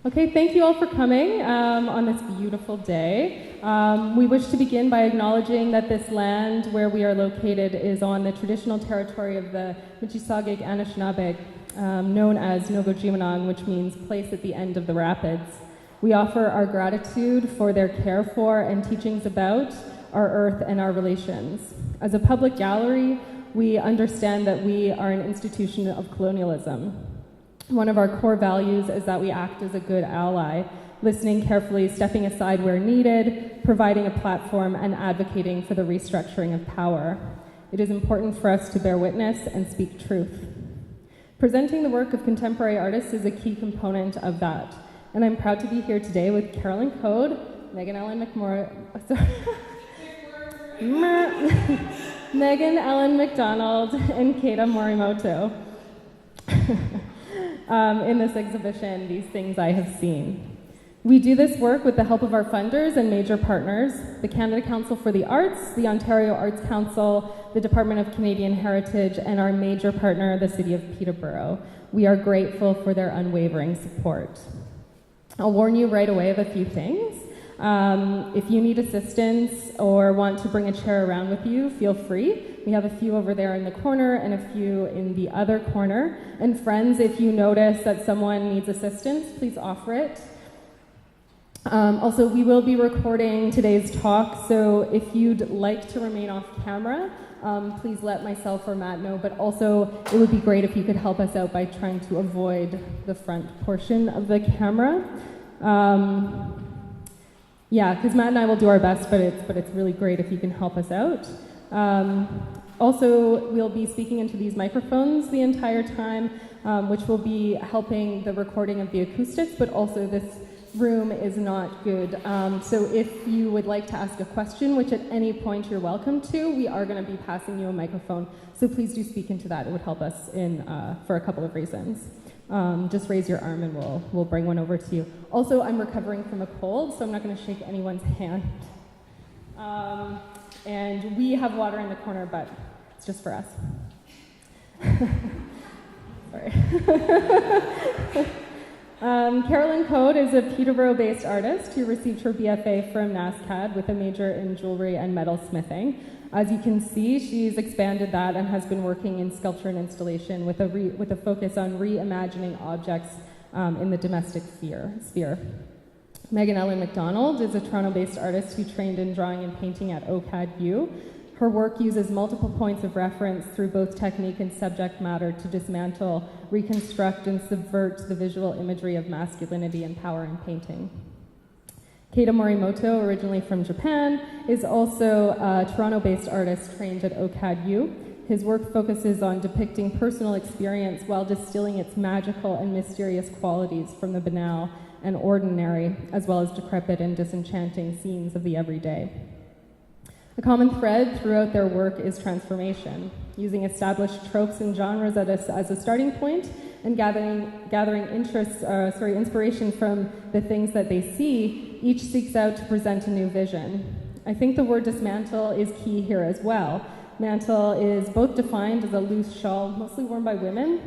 Okay, thank you all for coming on this beautiful day. We wish to begin by acknowledging that this land where we are located is on the traditional territory of the Mississauga Anishinaabe, known as Nogojimanong, which means place at the end of the rapids. We offer our gratitude for their care for and teachings about our earth and our relations. As a public gallery, we understand that we are an institution of colonialism. One of our core values is that we act as a good ally, listening carefully, stepping aside where needed, providing a platform, and advocating for the restructuring of power. It is important for us to bear witness and speak truth. Presenting the work of contemporary artists is a key component of that, and I'm proud to be here today with Carolyn Code, Megan Ellen Megan Ellen McDonald, and Keita Morimoto. In this exhibition, These Things I Have Seen. We do this work with the help of our funders and major partners, the Canada Council for the Arts, the Ontario Arts Council, the Department of Canadian Heritage, and our major partner, the City of Peterborough. We are grateful for their unwavering support. I'll warn you right away of a few things. If you need assistance or want to bring a chair around with you, feel free. We have a few over there in the corner and a few in the other corner. And friends, if you notice that someone needs assistance, please offer it. Also, we will be recording today's talk, so if you'd like to remain off camera, please let myself or Matt know, but also it would be great if you could help us out by trying to avoid the front portion of the camera. Yeah, because Matt and I will do our best, but it's really great if you can help us out. Also, we'll be speaking into these microphones the entire time, which will be helping the recording of the acoustics, but also this room is not good. So if you would like to ask a question, which at any point you're welcome to, we are going to be passing you a microphone. So please do speak into that. It would help us for a couple of reasons. Just raise your arm and we'll bring one over to you. Also, I'm recovering from a cold, so I'm not going to shake anyone's hand. And we have water in the corner, but it's just for us. Sorry. Carolyn Code is a Peterborough-based artist who received her BFA from NASCAD with a major in jewelry and metalsmithing. As you can see, she's expanded that and has been working in sculpture and installation with a focus on reimagining objects in the domestic sphere. Megan Ellen McDonald is a Toronto-based artist who trained in drawing and painting at OCAD-U. Her work uses multiple points of reference through both technique and subject matter to dismantle, reconstruct, and subvert the visual imagery of masculinity and power in painting. Keita Morimoto, originally from Japan, is also a Toronto-based artist trained at OCAD-U. His work focuses on depicting personal experience while distilling its magical and mysterious qualities from the banal and ordinary, as well as decrepit and disenchanting scenes of the everyday. A common thread throughout their work is transformation, using established tropes and genres as a starting point and gathering inspiration from the things that they see. Each seeks out to present a new vision. I think the word dismantle is key here as well. Mantle is both defined as a loose shawl, mostly worn by women,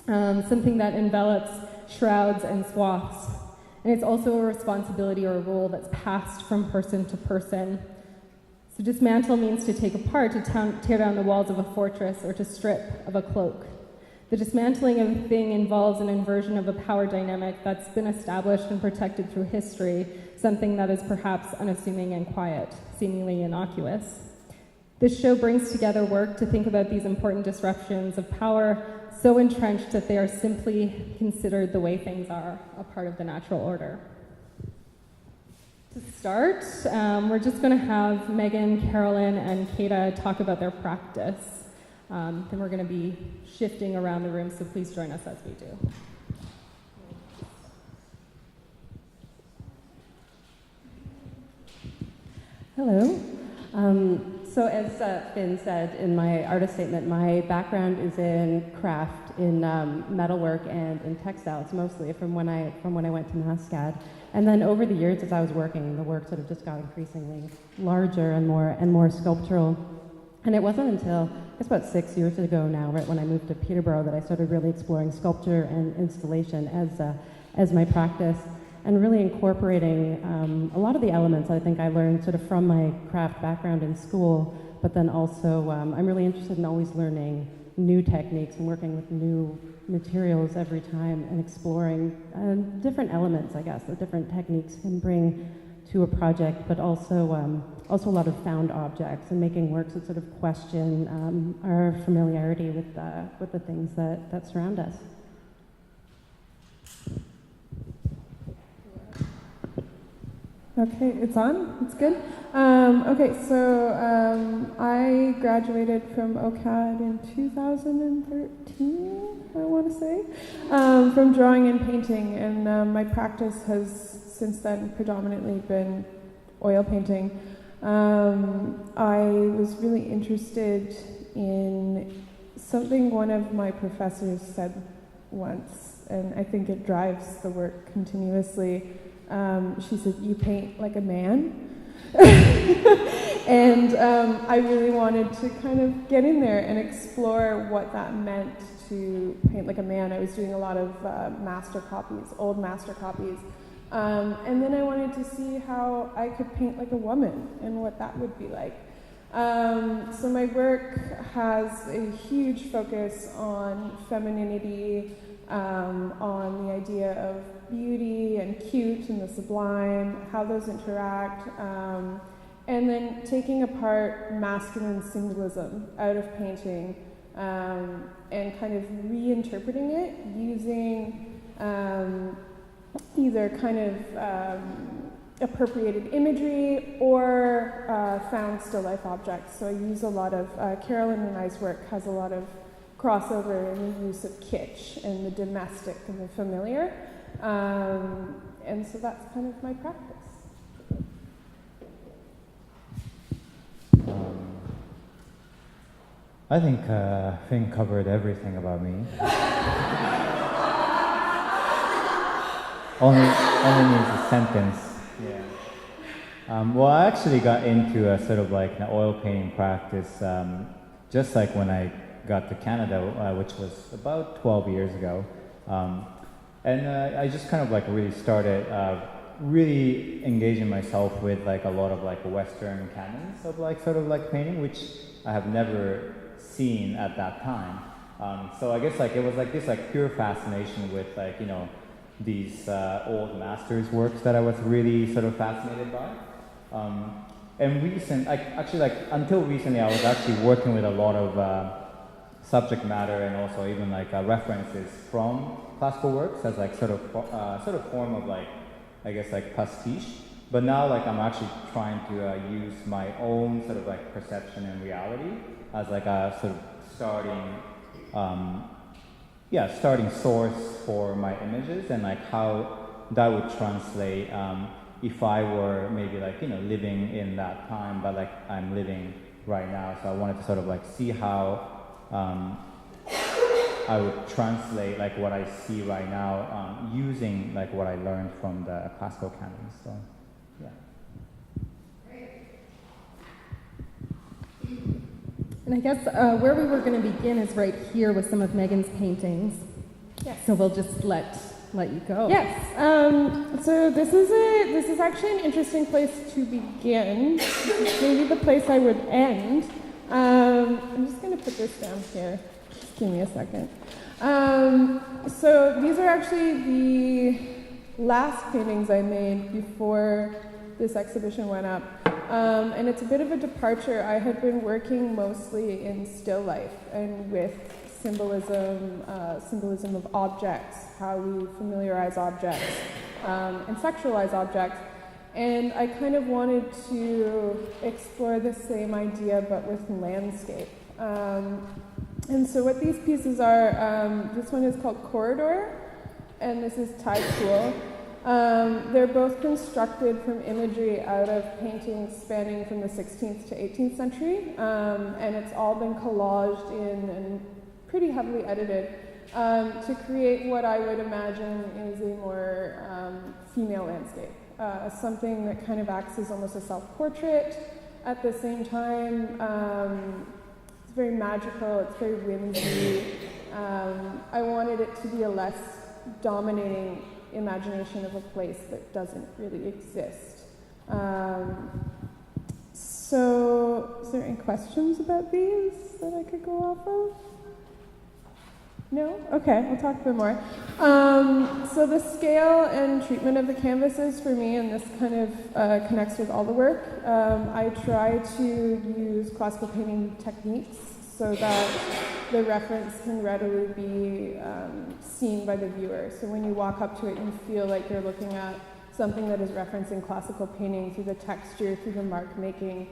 something that envelops, shrouds, and swaths. And it's also a responsibility or a role that's passed from person to person. So dismantle means to take apart, to tear down the walls of a fortress, or to strip of a cloak. The dismantling of a thing involves an inversion of a power dynamic that's been established and protected through history, something that is perhaps unassuming and quiet, seemingly innocuous. This show brings together work to think about these important disruptions of power, so entrenched that they are simply considered the way things are, a part of the natural order. To start, we're just going to have Megan, Carolyn, and Keita talk about their practice. Then we're going to be shifting around the room, so please join us as we do. Hello. So as Finn said in my artist statement, my background is in craft, in metalwork and in textiles, mostly from when I went to NASCAD. And then over the years, as I was working, the work sort of just got increasingly larger and more sculptural. And it wasn't until, I guess about 6 years ago now, right when I moved to Peterborough, that I started really exploring sculpture and installation as my practice, and really incorporating a lot of the elements I think I learned sort of from my craft background in school, but then also I'm really interested in always learning new techniques and working with new materials every time and exploring different elements, I guess, that different techniques can bring to a project, but also a lot of found objects and making works that sort of question our familiarity with the things that surround us. Okay, it's on? It's good? Okay, so I graduated from OCAD in 2013, I want to say, from drawing and painting, and my practice has since then predominantly been oil painting. I was really interested in something one of my professors said once, and I think it drives the work continuously. She said, "You paint like a man." And I really wanted to kind of get in there and explore what that meant to paint like a man. I was doing a lot of master copies, old master copies. And then I wanted to see how I could paint like a woman and what that would be like. So my work has a huge focus on femininity, on the idea of beauty and cute and the sublime, how those interact, and then taking apart masculine symbolism out of painting and kind of reinterpreting it using either kind of appropriated imagery or found still life objects. So I use a lot of, Carolyn and I's work has a lot of crossover in the use of kitsch and the domestic and the familiar. And so that's kind of my practice. I think Finn covered everything about me. only needs a sentence. Yeah. Well, I actually got into a sort of like an oil painting practice just like when I got to Canada, which was about 12 years ago. And I just kind of like really started really engaging myself with like a lot of like Western canons of like sort of like painting, which I have never seen at that time. So I guess like it was like this like pure fascination with like, you know, these old masters' works that I was really sort of fascinated by. And actually like until recently I was actually working with a lot of subject matter and also even like references from classical works as like sort of form of like, I guess like pastiche. But now like I'm actually trying to use my own sort of like perception and reality as like a sort of starting source for my images and like how that would translate if I were maybe like, you know, living in that time, but like I'm living right now. So I wanted to sort of like see how I would translate like what I see right now using like what I learned from the classical canon. So, yeah. And I guess where we were going to begin is right here with some of Megan's paintings. Yes. So we'll just let you go. Yes. So this is actually an interesting place to begin. Maybe the place I would end. I'm just going to put this down here. Just give me a second. So these are actually the last paintings I made before this exhibition went up. And it's a bit of a departure. I had been working mostly in still life and with symbolism of objects, how we familiarize objects and sexualize objects. And I kind of wanted to explore the same idea but with landscape. And so what these pieces are, this one is called Corridor, and this is Tai Pool. They're both constructed from imagery out of paintings spanning from the 16th to 18th century, and it's all been collaged in and pretty heavily edited to create what I would imagine is a more female landscape, something that kind of acts as almost a self-portrait at the same time. It's very magical, it's very whimsy. I wanted it to be a less dominating imagination of a place that doesn't really exist. So, is there any questions about these that I could go off of? No? Okay, I'll talk a bit more. So the scale and treatment of the canvases for me, and this kind of connects with all the work, I try to use classical painting techniques so that the reference can readily be seen by the viewer. So when you walk up to it, you feel like you're looking at something that is referencing classical painting through the texture, through the mark making,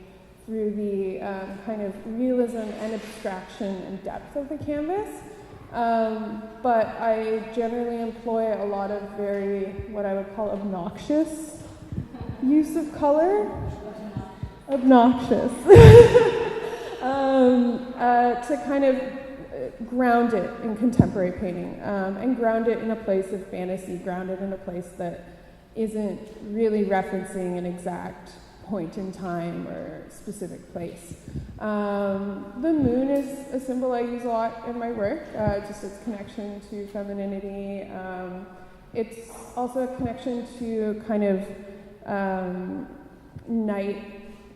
through the kind of realism and abstraction and depth of the canvas. But I generally employ a lot of very, what I would call obnoxious use of color. Obnoxious. To kind of ground it in contemporary painting, and ground it in a place of fantasy, ground it in a place that isn't really referencing an exact point in time or specific place. The moon is a symbol I use a lot in my work, just its connection to femininity. It's also a connection to kind of night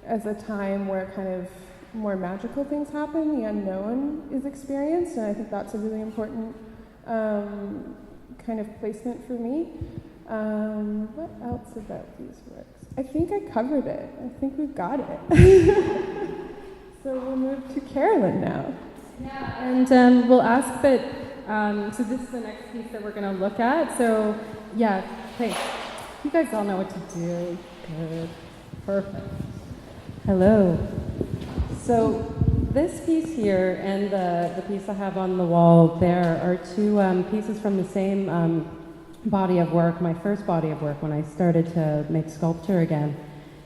as a time where kind of more magical things happen, the unknown is experienced, and I think that's a really important kind of placement for me. What else about these works? I think I covered it. I think we've got it. So we'll move to Carolyn now. Yeah, and we'll ask that, so this is the next piece that we're going to look at. So, yeah, thanks. You guys all know what to do. Good. Perfect. Hello. So this piece here and the piece I have on the wall there are two pieces from the same body of work, my first body of work when I started to make sculpture again.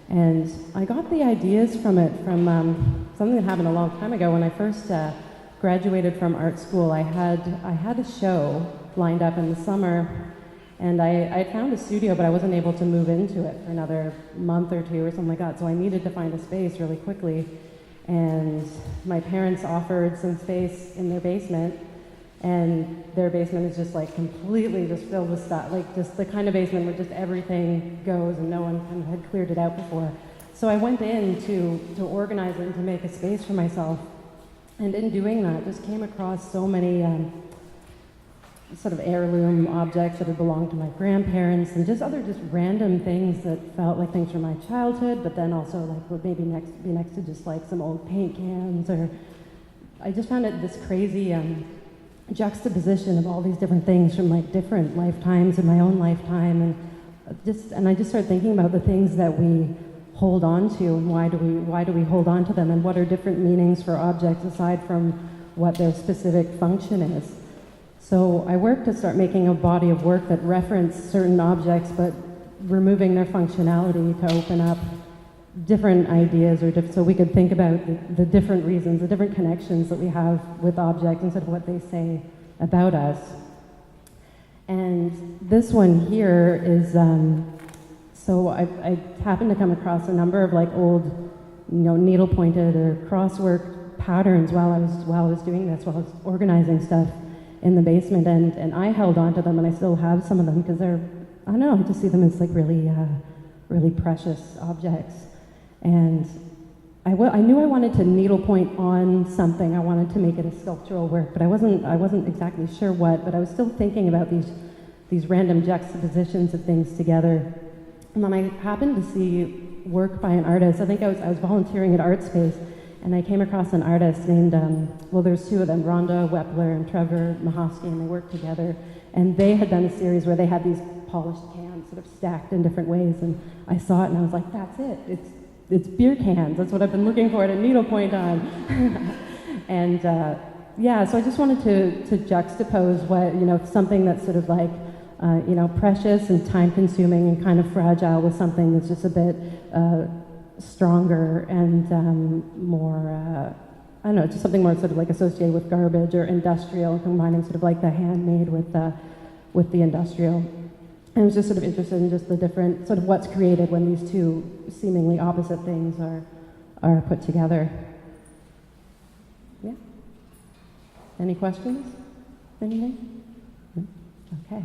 And I got the ideas from it from something that happened a long time ago. When I first graduated from art school, I had a show lined up in the summer, and I found a studio, but I wasn't able to move into it for another month or two or something like that, so I needed to find a space really quickly. And my parents offered some space in their basement, and their basement is just like completely just filled with stuff, like just the kind of basement where just everything goes and no one kind of had cleared it out before. So I went in to organize it and to make a space for myself, and in doing that just came across so many sort of heirloom objects that had belonged to my grandparents, and just other just random things that felt like things from my childhood, but then also like would maybe be next to just like some old paint cans, or I just found it this crazy juxtaposition of all these different things from like different lifetimes in my own lifetime, and I just started thinking about the things that we hold on to, and why do we hold on to them, and what are different meanings for objects aside from what their specific function is. So I worked to start making a body of work that referenced certain objects, but removing their functionality to open up different ideas, or so we could think about the different reasons, the different connections that we have with objects instead of what they say about us. And this one here is, so I happened to come across a number of like old, needle-pointed or crosswork patterns while I was doing this, while I was organizing stuff in the basement, and I held on to them, and I still have some of them because they're, I don't know, I just see them as like really, really precious objects. And I knew I wanted to needlepoint on something. I wanted to make it a sculptural work, but I wasn't exactly sure what. But I was still thinking about these random juxtapositions of things together. And then I happened to see work by an artist. I think I was volunteering at ArtSpace, and I came across an artist named, there's two of them, Rhonda Wepler and Trevor Mahosky, and they worked together. And they had done a series where they had these polished cans sort of stacked in different ways, and I saw it and I was like, that's it. It's beer cans. That's what I've been looking for to needlepoint on. And so I just wanted to juxtapose something that's sort of like, precious and time-consuming and kind of fragile with something that's just a bit stronger and more, just something more sort of like associated with garbage or industrial, combining sort of like the handmade with the industrial. And I was just sort of interested in just the different, sort of what's created when these two seemingly opposite things are put together. Yeah? Any questions? Anything? Okay.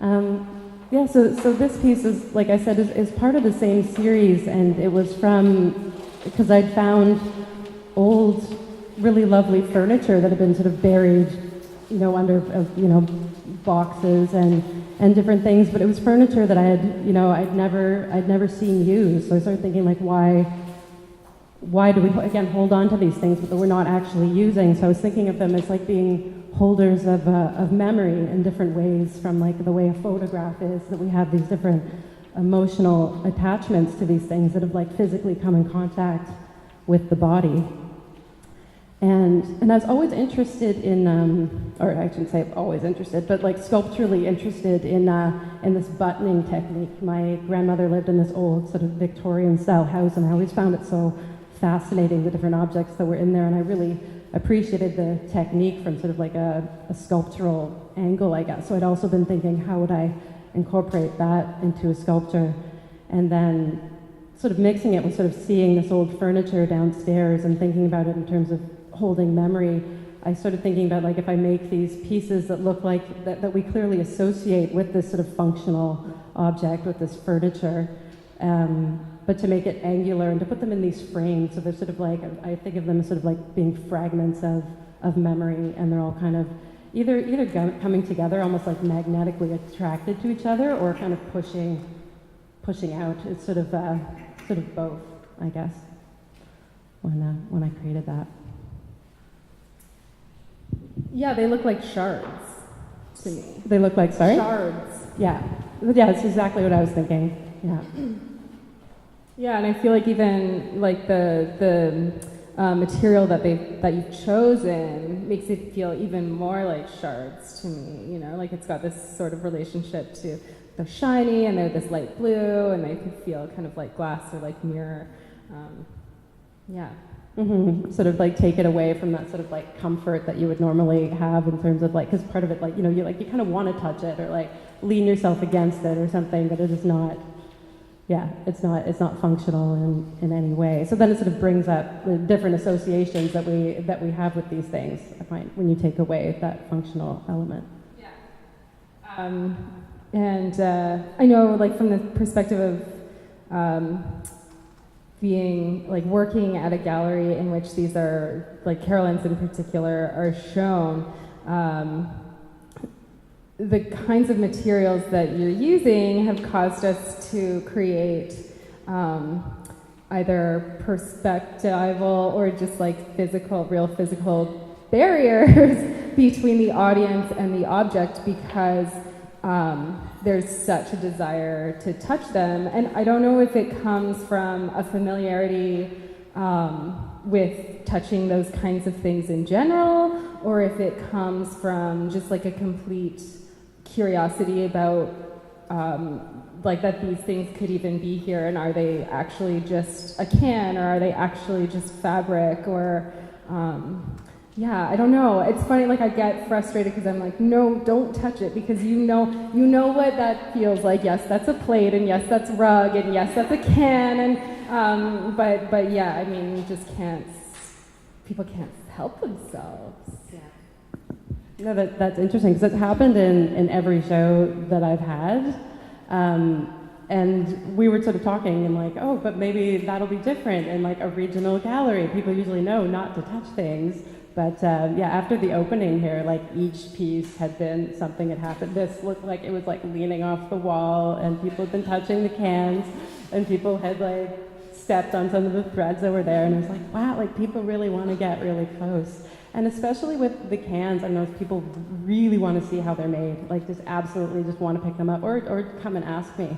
Yeah, so this piece is, like I said, is part of the same series, and it was from, because I'd found old, really lovely furniture that had been sort of buried, under, boxes and different things, but it was furniture that I had, I'd never seen used. So I started thinking, like, why do we, again, hold on to these things that we're not actually using? So I was thinking of them as like being holders of memory in different ways, from like the way a photograph is, that we have these different emotional attachments to these things that have like physically come in contact with the body. And I was always interested in, or I shouldn't say always interested, but like sculpturally interested in this buttoning technique. My grandmother lived in this old sort of Victorian style house, and I always found it so fascinating, the different objects that were in there, and I really appreciated the technique from sort of like a sculptural angle, I guess. So I'd also been thinking, how would I incorporate that into a sculpture? And then sort of mixing it with sort of seeing this old furniture downstairs and thinking about it in terms of holding memory. I started thinking about, like, if I make these pieces that look like, that we clearly associate with this sort of functional object, with this furniture, but to make it angular and to put them in these frames, so they're sort of like, I think of them as sort of like being fragments of memory, and they're all kind of either coming together, almost like magnetically attracted to each other, or kind of pushing out. It's sort of both, I guess, when I created that. Yeah, they look like shards to me. They look like, sorry? Shards. Yeah, that's exactly what I was thinking. Yeah. Yeah, and I feel like even like the material that you've chosen makes it feel even more like shards to me. Like it's got this sort of relationship to they're shiny and they're this light blue, and they could feel kind of like glass or like mirror. Yeah. Mm-hmm. Sort of like take it away from that sort of like comfort that you would normally have in terms of like, because part of it, like, you kind of want to touch it or like lean yourself against it or something, but it is not. Yeah, it's not functional in any way. So then it sort of brings up the different associations that we have with these things, I find, when you take away that functional element. Yeah. And I know, like, from the perspective of being, like, working at a gallery in which these are, like, Carolyn's in particular, are shown, the kinds of materials that you're using have caused us to create either perspectival or just like real physical barriers between the audience and the object, because there's such a desire to touch them. And I don't know if it comes from a familiarity with touching those kinds of things in general, or if it comes from just like a complete curiosity about like that these things could even be here, and are they actually just a can, or are they actually just fabric, or yeah, I don't know. It's funny, like I get frustrated because I'm like, no, don't touch it, because you know what that feels like. Yes, that's a plate, and yes, that's rug, and yes, that's a can, and but yeah, I mean, you just can't. People can't help themselves. Yeah. No, that's interesting, because it's happened in every show that I've had. And we were sort of talking and like, oh, but maybe that'll be different in like a regional gallery. People usually know not to touch things. But yeah, after the opening here, like each piece had been something had happened. This looked like it was like leaning off the wall, and people had been touching the cans, and people had like stepped on some of the threads that were there. And I was like, wow, like people really want to get really close. And especially with the cans, I know people really want to see how they're made, like just absolutely just want to pick them up or come and ask me.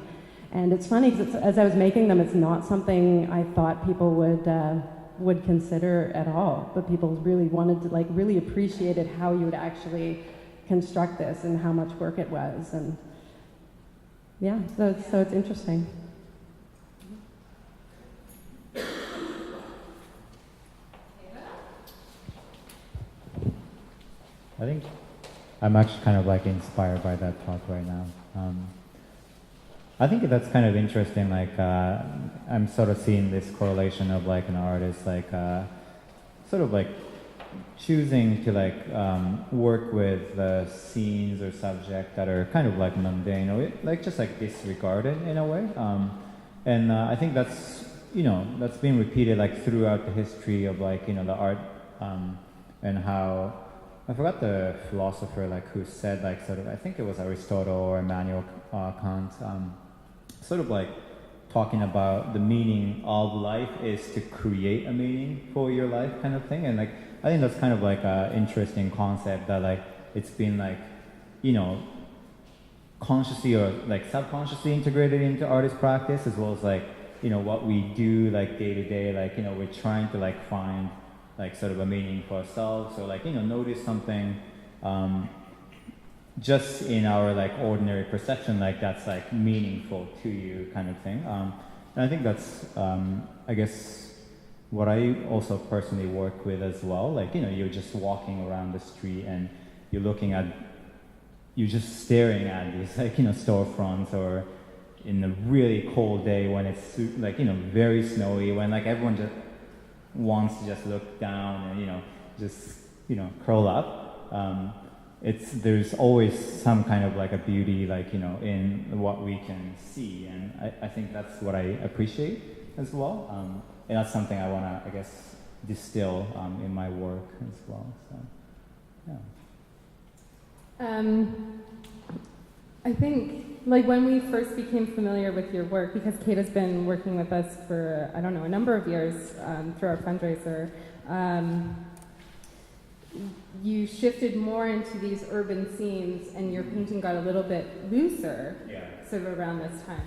And it's funny because as I was making them, it's not something I thought people would consider at all, but people really wanted to, like, really appreciated how you would actually construct this and how much work it was. And yeah, so it's interesting. I think I'm actually kind of like inspired by that talk right now. I think that's kind of interesting. Like I'm sort of seeing this correlation of like an artist, like sort of like choosing to like work with scenes or subject that are kind of like mundane or like just like disregarded in a way. And I think that's that's been repeated like throughout the history of like the art, and how I forgot the philosopher like who said like sort of, I think it was Aristotle or Immanuel Kant, sort of like talking about the meaning of life is to create a meaning for your life kind of thing. And like I think that's kind of like an interesting concept that like it's been like consciously or like subconsciously integrated into artist practice, as well as like what we do like day to day, like we're trying to like find like sort of a meaning for ourselves, or like notice something just in our like ordinary perception, like that's like meaningful to you kind of thing. And I think that's I guess what I also personally work with as well. Like you're just walking around the street and you're just staring at these like storefronts, or in a really cold day when it's like very snowy, when like everyone just wants to just look down and just curl up. There's always some kind of like a beauty like in what we can see, and I think that's what I appreciate as well, and that's something I want to I guess distill in my work as well. So yeah. I think like when we first became familiar with your work, because Kate has been working with us for a number of years through our fundraiser. You shifted more into these urban scenes, and your painting got a little bit looser, sort of around this time,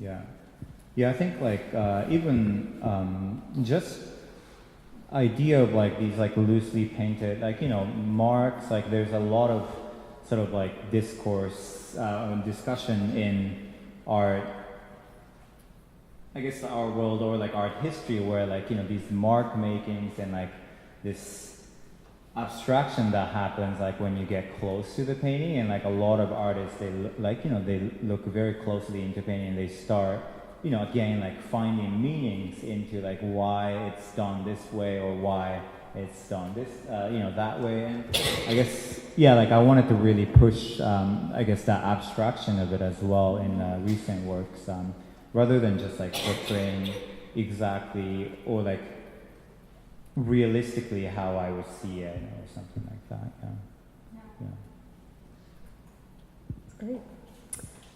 Yeah, I think like even just idea of like these like loosely painted, like marks, like there's a lot of sort of like discourse and discussion in art, I guess our world, or like art history, where like these mark makings and like this abstraction that happens like when you get close to the painting. And like a lot of artists, they they look very closely into painting, and they start again like finding meanings into like why it's done this way, or why it's done this that way. And I guess like I wanted to really push I guess that abstraction of it as well in recent works, rather than just like portraying exactly or like realistically how I would see it or something like that. Yeah. That's great.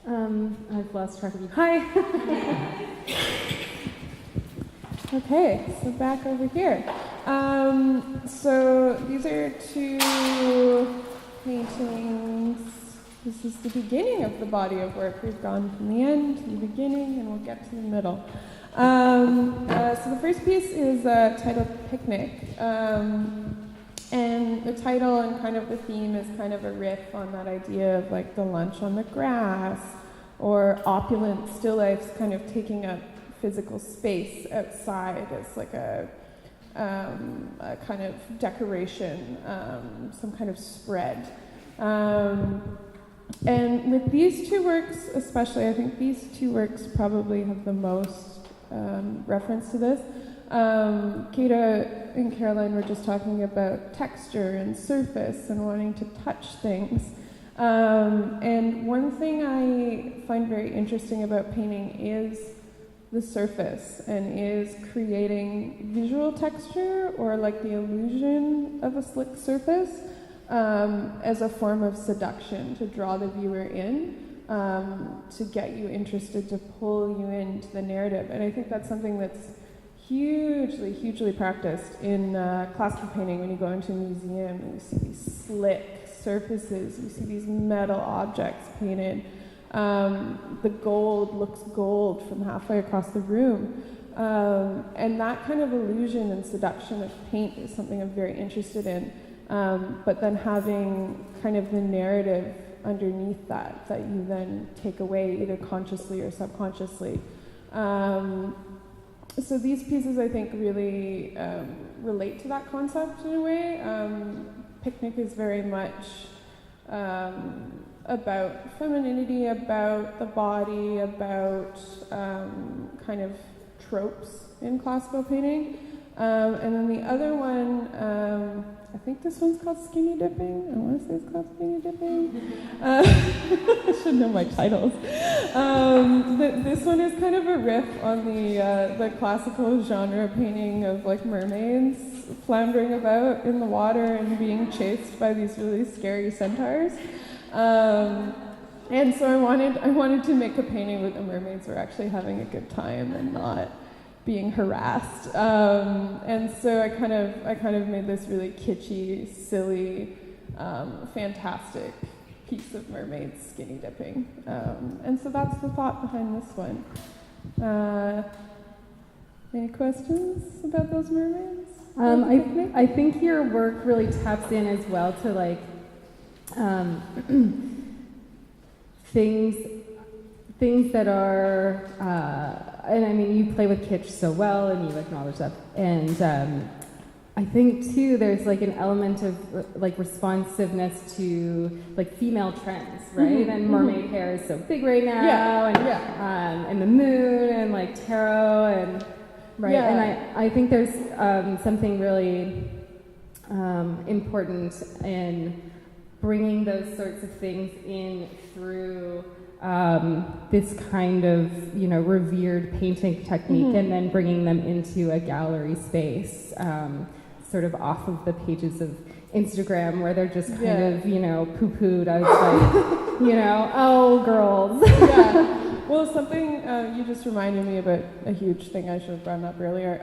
I've lost track of you. Hi. Okay, so back over here. So these are two paintings. This is the beginning of the body of work. We've gone from the end to the beginning, and we'll get to the middle. So the first piece is titled Picnic. And the title and kind of the theme is kind of a riff on that idea of like the lunch on the grass, or opulent still lifes kind of taking up physical space outside as like a kind of decoration, some kind of spread. And with these two works especially, I think these two works probably have the most reference to this. Kata and Caroline were just talking about texture and surface and wanting to touch things. And one thing I find very interesting about painting is the surface, and is creating visual texture, or like the illusion of a slick surface, as a form of seduction, to draw the viewer in, to get you interested, to pull you into the narrative. And I think that's something that's hugely, hugely practiced in classical painting. When you go into a museum and you see these slick surfaces, you see these metal objects painted. The gold looks gold from halfway across the room. And that kind of illusion and seduction of paint is something I'm very interested in. But then having kind of the narrative underneath that you then take away either consciously or subconsciously. So these pieces, I think, really relate to that concept in a way. Picnic is very much about femininity, about the body, about kind of tropes in classical painting. And then the other one, I think this one's called Skinny Dipping. I want to say it's called Skinny Dipping. I should know my titles. This one is kind of a riff on the classical genre painting of like mermaids floundering about in the water and being chased by these really scary centaurs. And so I wanted to make a painting where the mermaids were actually having a good time and not being harassed. And so I kind of made this really kitschy, silly, fantastic piece of mermaids skinny dipping. And so that's the thought behind this one. Any questions about those mermaids? I think your work really taps in as well to like things that are, and I mean, you play with kitsch so well, and you acknowledge that. And I think too, there's like an element of like responsiveness to like female trends, right? Mm-hmm, And mermaid hair is so big right now, Yeah, and the moon, and like tarot, and right. Yeah. And I think there's something really important in bringing those sorts of things in through this kind of, you know, revered painting technique, and then bringing them into a gallery space, sort of off of the pages of Instagram where they're just kind of, you know, poo-pooed as like, you know, oh, girls. Yeah. Well, something you just reminded me about a huge thing I should have brought up earlier.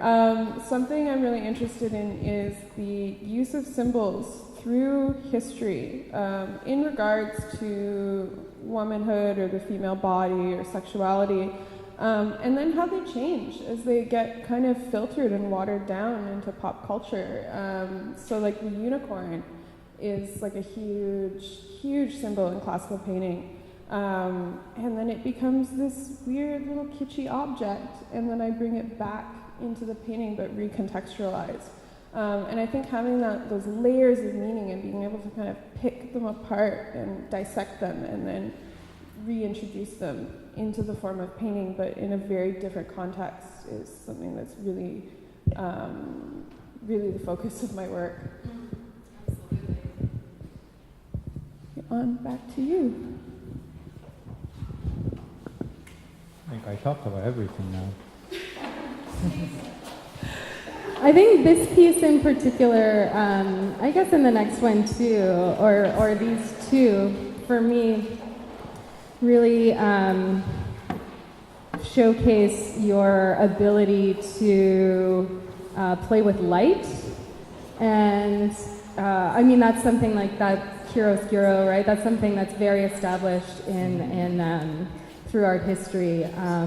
Something I'm really interested in is the use of symbols through history in regards to womanhood or the female body or sexuality, and then how they change as they get kind of filtered and watered down into pop culture. So like the unicorn is like a huge symbol in classical painting. And then it becomes this weird little kitschy object, and then I bring it back into the painting but recontextualized. And I think having those layers of meaning and being able to kind of pick them apart and dissect them and then reintroduce them into the form of painting, but in a very different context, is something that's really, really the focus of my work. Absolutely. On back to you. I think I talked about everything now. I think this piece in particular, I guess in the next one too, or these two, for me, really showcase your ability to play with light. And I mean, that's something like that chiaroscuro, right? That's something that's very established in through art history.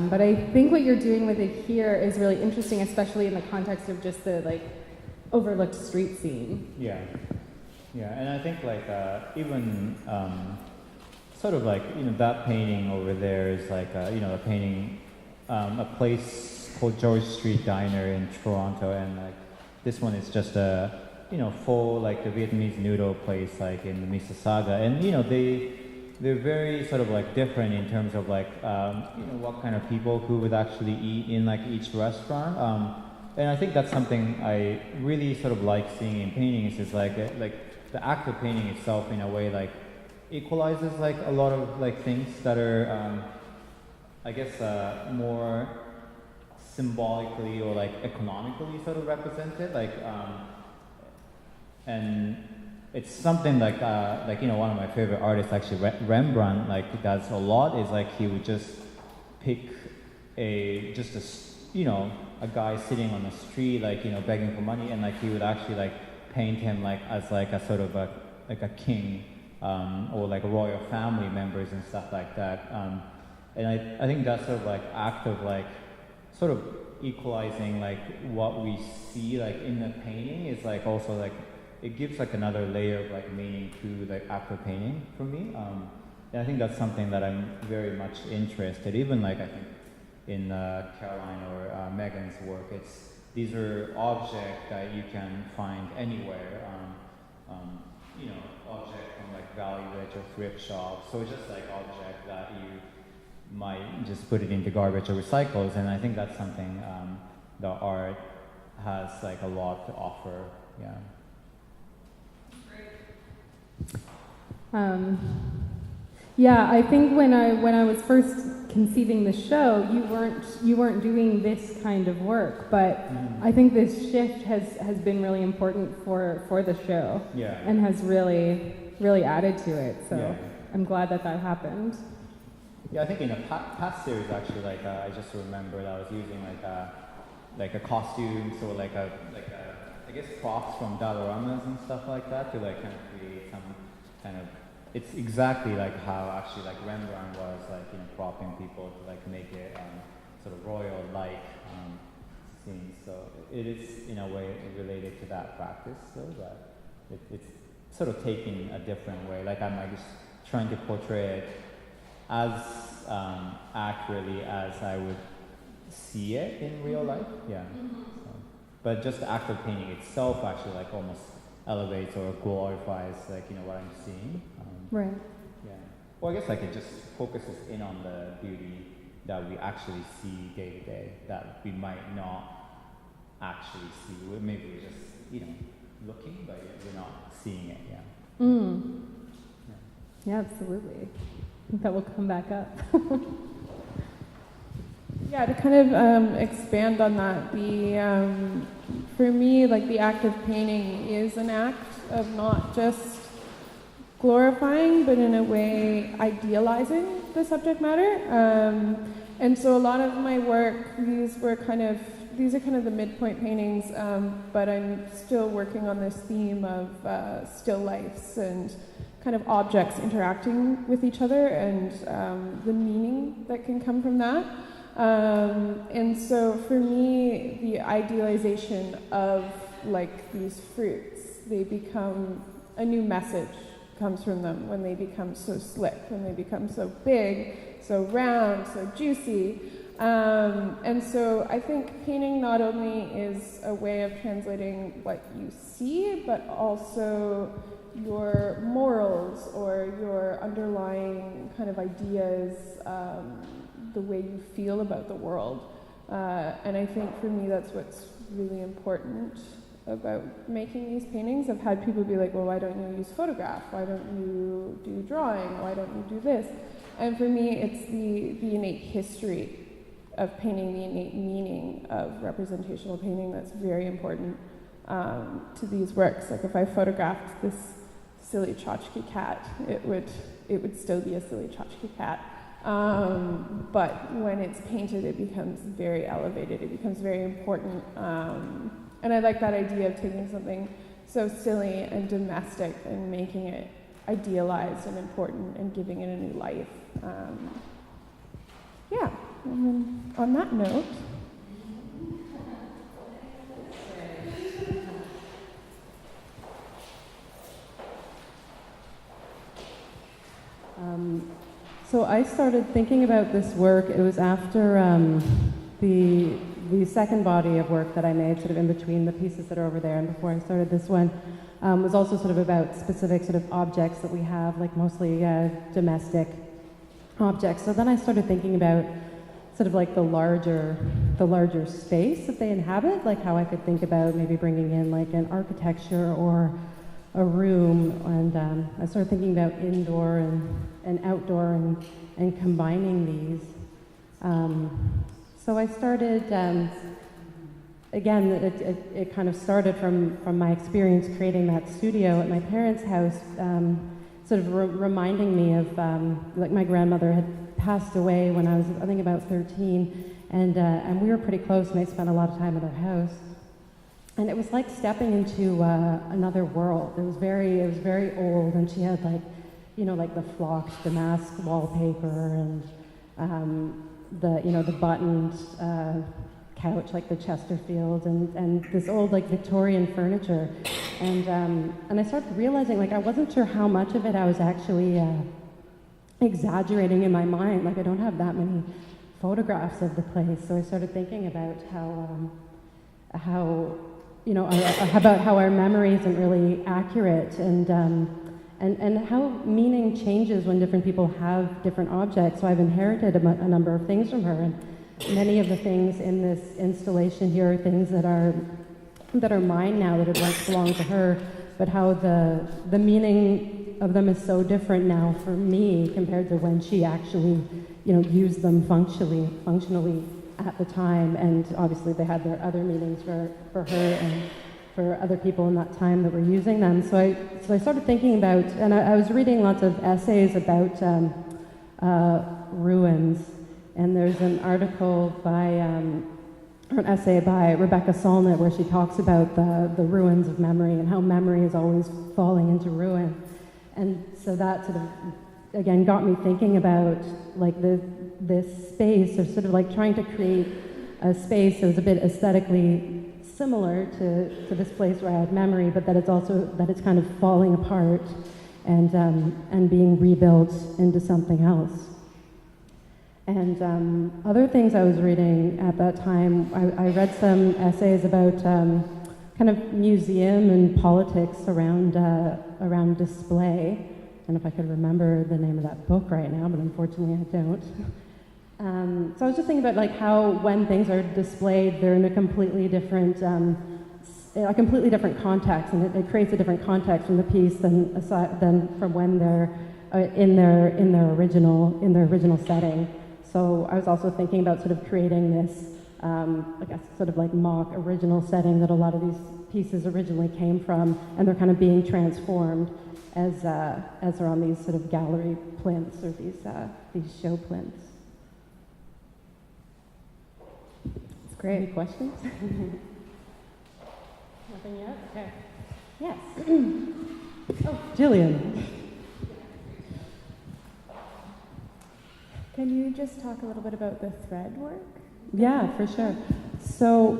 But I think what you're doing with it here is really interesting, especially in the context of just the like overlooked street scene. Yeah, and I think like even sort of like, you know, that painting over there is like you know, a painting, a place called George Street Diner in Toronto, and like this one is just a, you know, full like the Vietnamese noodle place like in Mississauga, and you know they're very sort of like different in terms of like you know, what kind of people who would actually eat in like each restaurant. And I think that's something I really sort of like seeing in paintings, is like the act of painting itself in a way like equalizes like a lot of like things that are I guess more symbolically or like economically sort of represented, like and it's something like you know, one of my favorite artists, actually Rembrandt, like does a lot, is like he would just pick a you know, a guy sitting on the street, like, you know, begging for money, and like he would actually like paint him like as like a sort of a king, or like royal family members and stuff like that. And I think that sort of like act of like sort of equalizing like what we see like in the painting is like also like, it gives like another layer of like meaning to the act of painting for me. And I think that's something that I'm very much interested, even like I think in Caroline or Megan's work, these are objects that you can find anywhere, you know, object from like value village or thrift shops. So it's just like object that you might just put it into garbage or recycles, and I think that's something the art has like a lot to offer. Yeah. Yeah, I think when I was first conceiving the show, you weren't doing this kind of work, but I think this shift has been really important for the show. Yeah. And has really added to it. So Yeah. I'm glad that happened. Yeah, I think in a past series actually, like I just remembered I was using like a costume, so like a I guess props from Doloramas and stuff like that to like kind of create some kind of. It's exactly like how actually like Rembrandt was like propping people to like make it sort of royal-like scenes. So it is in a way related to that practice, so that it's sort of taking a different way. Like I'm like just trying to portray it as accurately as I would see it in real life. Yeah. So, but just the act of painting itself actually like almost elevates or glorifies like what I'm seeing. Right. Yeah. Well, I guess like it just focuses in on the beauty that we actually see day to day that we might not actually see. Maybe we're just looking, but we're not seeing it. Yeah. Yeah, absolutely. I think that will come back up. Yeah, to kind of expand on that, for me, like the act of painting is an act of not just glorifying, but in a way idealizing the subject matter. And so a lot of my work, these are kind of the midpoint paintings, but I'm still working on this theme of still lifes and kind of objects interacting with each other and the meaning that can come from that. And so for me, the idealization of like these fruits, they become a new message comes from them when they become so slick, when they become so big, so round, so juicy. And so I think painting not only is a way of translating what you see, but also your morals or your underlying kind of ideas, the way you feel about the world. And I think for me that's what's really important about making these paintings. I've had people be like, well, why don't you use photograph? Why don't you do drawing? Why don't you do this? And for me, it's the innate history of painting, the innate meaning of representational painting that's very important to these works. Like if I photographed this silly tchotchke cat, it would still be a silly tchotchke cat. But when it's painted, it becomes very elevated. It becomes very important. And I like that idea of taking something so silly and domestic and making it idealized and important and giving it a new life. Yeah, and then on that note, so I started thinking about this work. It was after the second body of work that I made, sort of in between the pieces that are over there and before I started this one, was also sort of about specific sort of objects that we have, like mostly domestic objects. So then I started thinking about sort of like the larger space that they inhabit, like how I could think about maybe bringing in like an architecture or a room, and I started thinking about indoor and outdoor and combining these. So I started, again, it kind of started from my experience creating that studio at my parents' house, sort of reminding me of, like my grandmother had passed away when I was, I think, about 13, and we were pretty close, and I spent a lot of time at her house. And it was like stepping into another world. It was very old, and she had like, like the flocked damask wallpaper and the buttoned couch, like the Chesterfield, and this old like Victorian furniture. And I started realizing like I wasn't sure how much of it I was actually exaggerating in my mind. Like I don't have that many photographs of the place. So I started thinking about about how our memory isn't really accurate, and how meaning changes when different people have different objects. So I've inherited a number of things from her, and many of the things in this installation here are things that are that are mine now that had once belonged to her, but how the meaning of them is so different now for me compared to when she actually, used them functionally at the time. And obviously they had their other meanings for her and for other people in that time that were using them. So I started thinking about, and I was reading lots of essays about ruins, and there's an article or an essay by Rebecca Solnit where she talks about the ruins of memory and how memory is always falling into ruin. And so that sort of, again, got me thinking about like this space, or sort of like trying to create a space that was a bit aesthetically similar to this place where I had memory, but that it's kind of falling apart and being rebuilt into something else. And other things I was reading at that time, I read some essays about kind of museum and politics around display. And if I could remember the name of that book right now, but unfortunately I don't. So I was just thinking about like how when things are displayed, they're in a completely different context, and it creates a different context from the piece than from when they're in their original setting. So I was also thinking about sort of creating this, I guess, sort of like mock original setting that a lot of these pieces originally came from, and they're kind of being transformed as they're on these sort of gallery plinths or these show plinths. It's great. Any questions? Nothing yet? Okay. Yes. Oh, Jillian. Can you just talk a little bit about the thread work? Yeah, for sure. So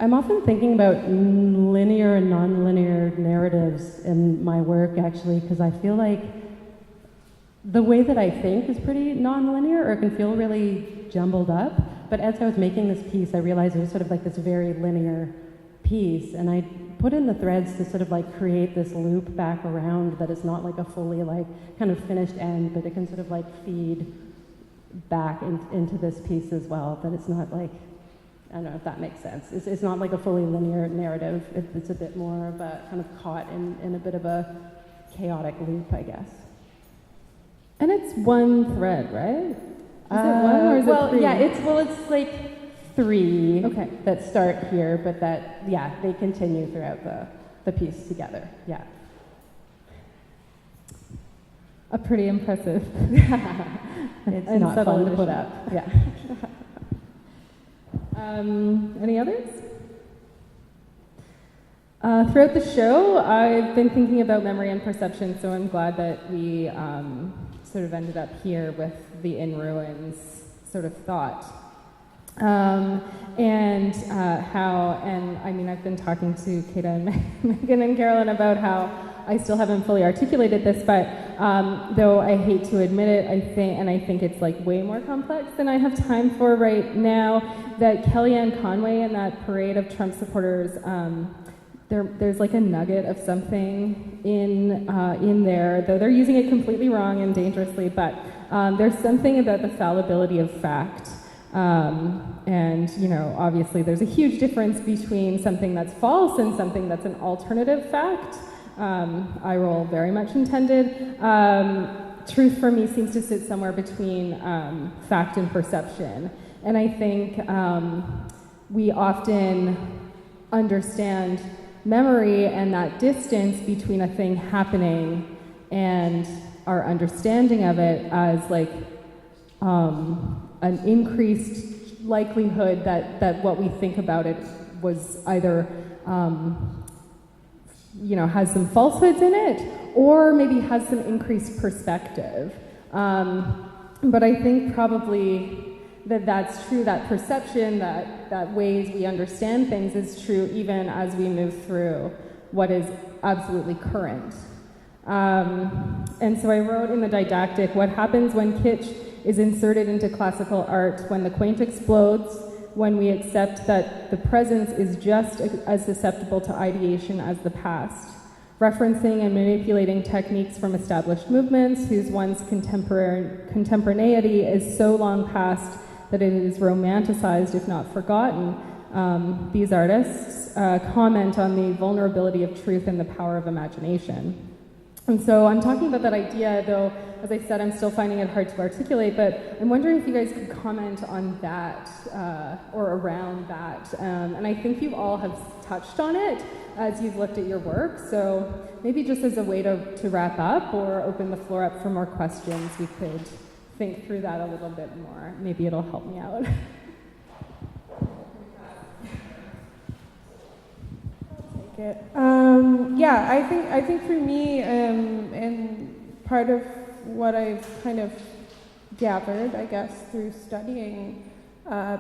I'm often thinking about linear and non-linear narratives in my work, actually, because I feel like the way that I think is pretty non-linear, or it can feel really jumbled up. But as I was making this piece, I realized it was sort of like this very linear piece, and I put in the threads to sort of like create this loop back around that is not like a fully like kind of finished end, but it can sort of like feed back into this piece as well, that it's not like, I don't know if that makes sense. It's not like a fully linear narrative. It's a bit more of a kind of caught in a bit of a chaotic loop, I guess. And it's one thread, right? Is it one or is it three? Yeah, it's like three Okay. that start here, but that, yeah, they continue throughout the piece together, yeah. A pretty impressive. It's and not subtle fun to put addition. up, yeah. Any others? Throughout the show, I've been thinking about memory and perception, so I'm glad that we sort of ended up here with the in ruins sort of thought. And I mean, I've been talking to Kata and Megan and Carolyn about how I still haven't fully articulated this, but though I hate to admit it, I think it's like way more complex than I have time for right now, that Kellyanne Conway and that parade of Trump supporters, there's like a nugget of something in there, though they're using it completely wrong and dangerously, but there's something about the fallibility of fact. And, obviously there's a huge difference between something that's false and something that's an alternative fact. Eye roll very much intended. Truth for me seems to sit somewhere between fact and perception. And I think we often understand memory and that distance between a thing happening and our understanding of it as like an increased likelihood that what we think about it was either has some falsehoods in it, or maybe has some increased perspective. But I think probably that's true, that perception, that ways we understand things is true even as we move through what is absolutely current. And so I wrote in the didactic, what happens when kitsch is inserted into classical art, when the quaint explodes, when we accept that the present is just as susceptible to ideation as the past, referencing and manipulating techniques from established movements whose one's contemporaneity is so long past that it is romanticized, if not forgotten, these artists comment on the vulnerability of truth and the power of imagination. And so I'm talking about that idea, though, as I said, I'm still finding it hard to articulate, but I'm wondering if you guys could comment on that or around that. And I think you all have touched on it as you've looked at your work, so maybe just as a way to wrap up or open the floor up for more questions, we could think through that a little bit more. Maybe it'll help me out. I think for me, and part of what I've kind of gathered, I guess, through studying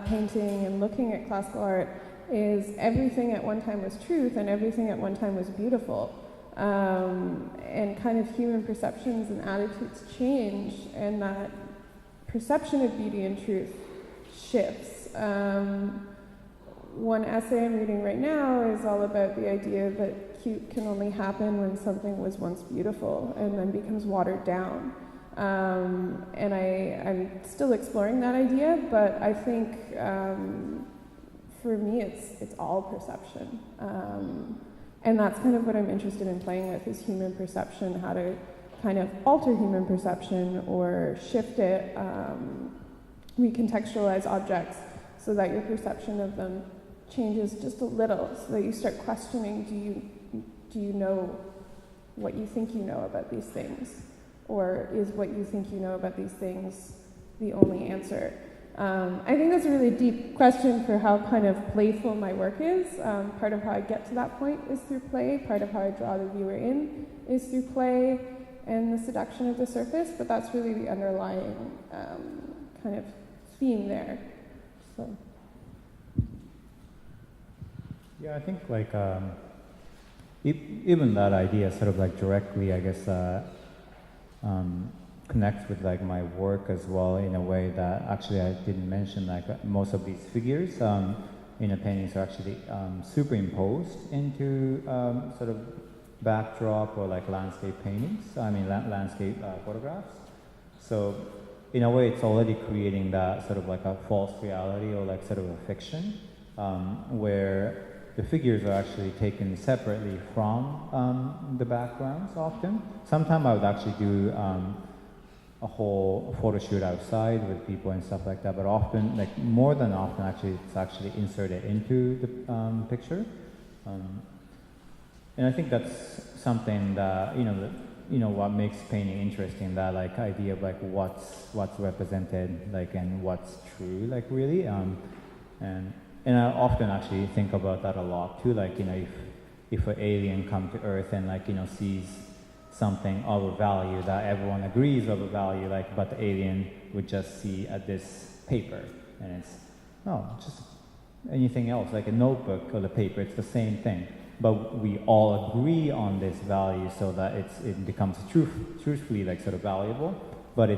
painting and looking at classical art is everything at one time was truth and everything at one time was beautiful. And kind of human perceptions and attitudes change, and that perception of beauty and truth shifts. One essay I'm reading right now is all about the idea that cute can only happen when something was once beautiful and then becomes watered down. And I'm still exploring that idea, but I think for me it's all perception. And that's kind of what I'm interested in playing with, is human perception, how to kind of alter human perception or shift it, recontextualize objects so that your perception of them changes just a little, so that you start questioning, do you know what you think you know about these things? Or is what you think you know about these things the only answer? I think that's a really deep question for how kind of playful my work is. Part of how I get to that point is through play. Part of how I draw the viewer in is through play and the seduction of the surface, but that's really the underlying kind of theme there. So. Yeah, I think like even that idea sort of like directly, I guess, connects with like my work as well in a way that actually I didn't mention. Like most of these figures in a paintings are actually superimposed into sort of backdrop or like landscape paintings. I mean landscape photographs. So in a way, it's already creating that sort of like a false reality or like sort of a fiction where the figures are actually taken separately from the backgrounds often. Sometimes I would actually do a whole photo shoot outside with people and stuff like that, but often, like more than often actually, it's actually inserted into the picture. And I think that's something that, what makes painting interesting, that like idea of like what's represented, like, and what's true, like really. And I often actually think about that a lot too, like, if an alien comes to Earth and like, sees something of a value that everyone agrees of a value, like, but the alien would just see this paper, and it's, just anything else, like a notebook or the paper, it's the same thing. But we all agree on this value so that it becomes truthfully like sort of valuable, but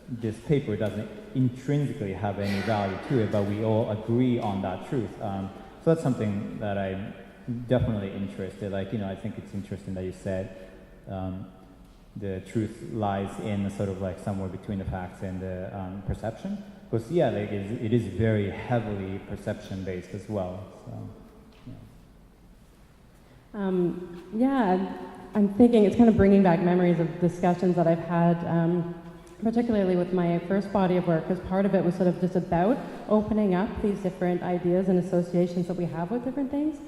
this paper doesn't intrinsically have any value to it, but we all agree on that truth. So that's something that I'm definitely interested. Like, I think it's interesting that you said the truth lies in sort of like somewhere between the facts and the perception. Because like it is very heavily perception based as well. So, I'm thinking it's kind of bringing back memories of discussions that I've had. Particularly with my first body of work, because part of it was sort of just about opening up these different ideas and associations that we have with different things.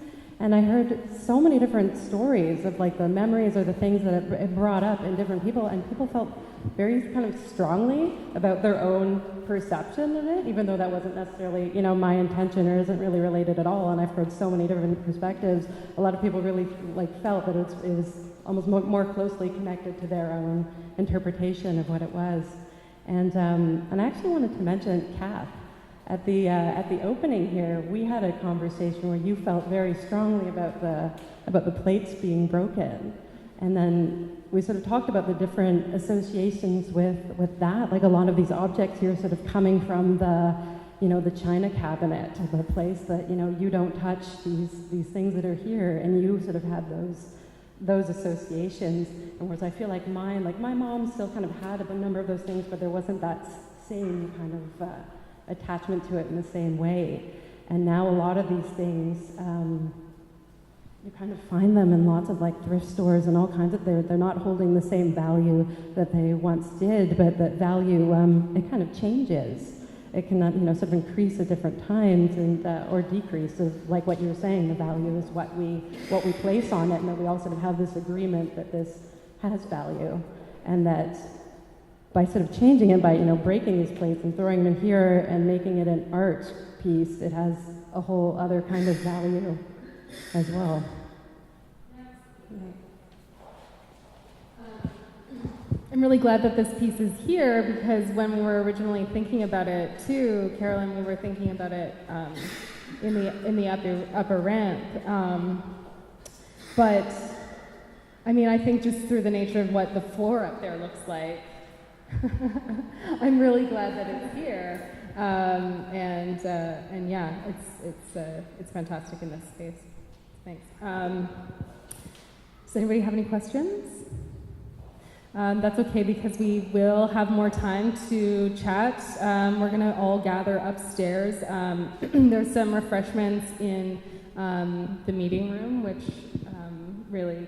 And I heard so many different stories of like the memories or the things that it brought up in different people, and people felt very kind of strongly about their own perception of it, even though that wasn't necessarily, my intention or isn't really related at all. And I've heard so many different perspectives. A lot of people really like felt that it was almost more closely connected to their own interpretation of what it was. And I actually wanted to mention Kath. At the opening here, we had a conversation where you felt very strongly about the plates being broken, and then we sort of talked about the different associations with that. Like a lot of these objects here, sort of coming from the china cabinet, the place that you don't touch these things that are here, and you sort of had those associations. And whereas I feel like my mom still kind of had a number of those things, but there wasn't that same kind of attachment to it in the same way. And now a lot of these things, you kind of find them in lots of like thrift stores and all kinds of, they're not holding the same value that they once did, but that value, it kind of changes. It can, sort of increase at different times and, or decrease, of like what you were saying, the value is what we place on it, and that we all sort of have this agreement that this has value, and that by sort of changing it, by, breaking these plates and throwing them in here and making it an art piece, it has a whole other kind of value as well. I'm really glad that this piece is here, because when we were originally thinking about it too, Carolyn, we were thinking about it in the upper ramp. But I mean, I think just through the nature of what the floor up there looks like, I'm really glad that it's here. And yeah, it's fantastic in this space. Thanks. Does anybody have any questions? That's okay, because we will have more time to chat. We're going to all gather upstairs. There's some refreshments in the meeting room, which really,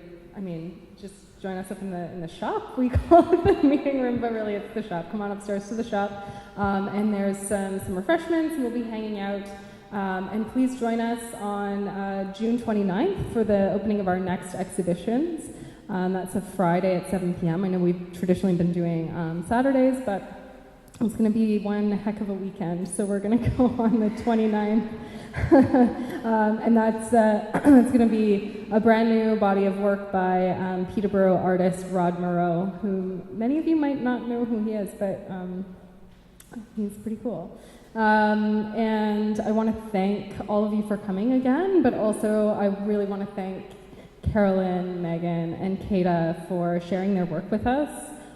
just join us up in the shop. We call it the meeting room, but really it's the shop. Come on upstairs to the shop. And there's some refreshments, and we'll be hanging out. And please join us on June 29th for the opening of our next exhibitions. That's a Friday at 7 p.m. I know we've traditionally been doing Saturdays, but it's going to be one heck of a weekend, so we're going to go on the 29th. And that's it's going to be a brand new body of work by Peterborough artist Rod Moreau, who many of you might not know who he is, but he's pretty cool. And I want to thank all of you for coming again, but also I really want to thank Carolyn, Megan, and Kata for sharing their work with us,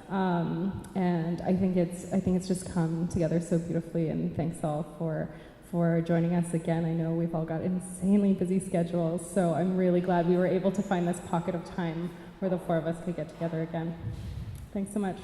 and I think it's just come together so beautifully. And thanks all for joining us again. I know we've all got insanely busy schedules, so I'm really glad we were able to find this pocket of time where the four of us could get together again. Thanks so much.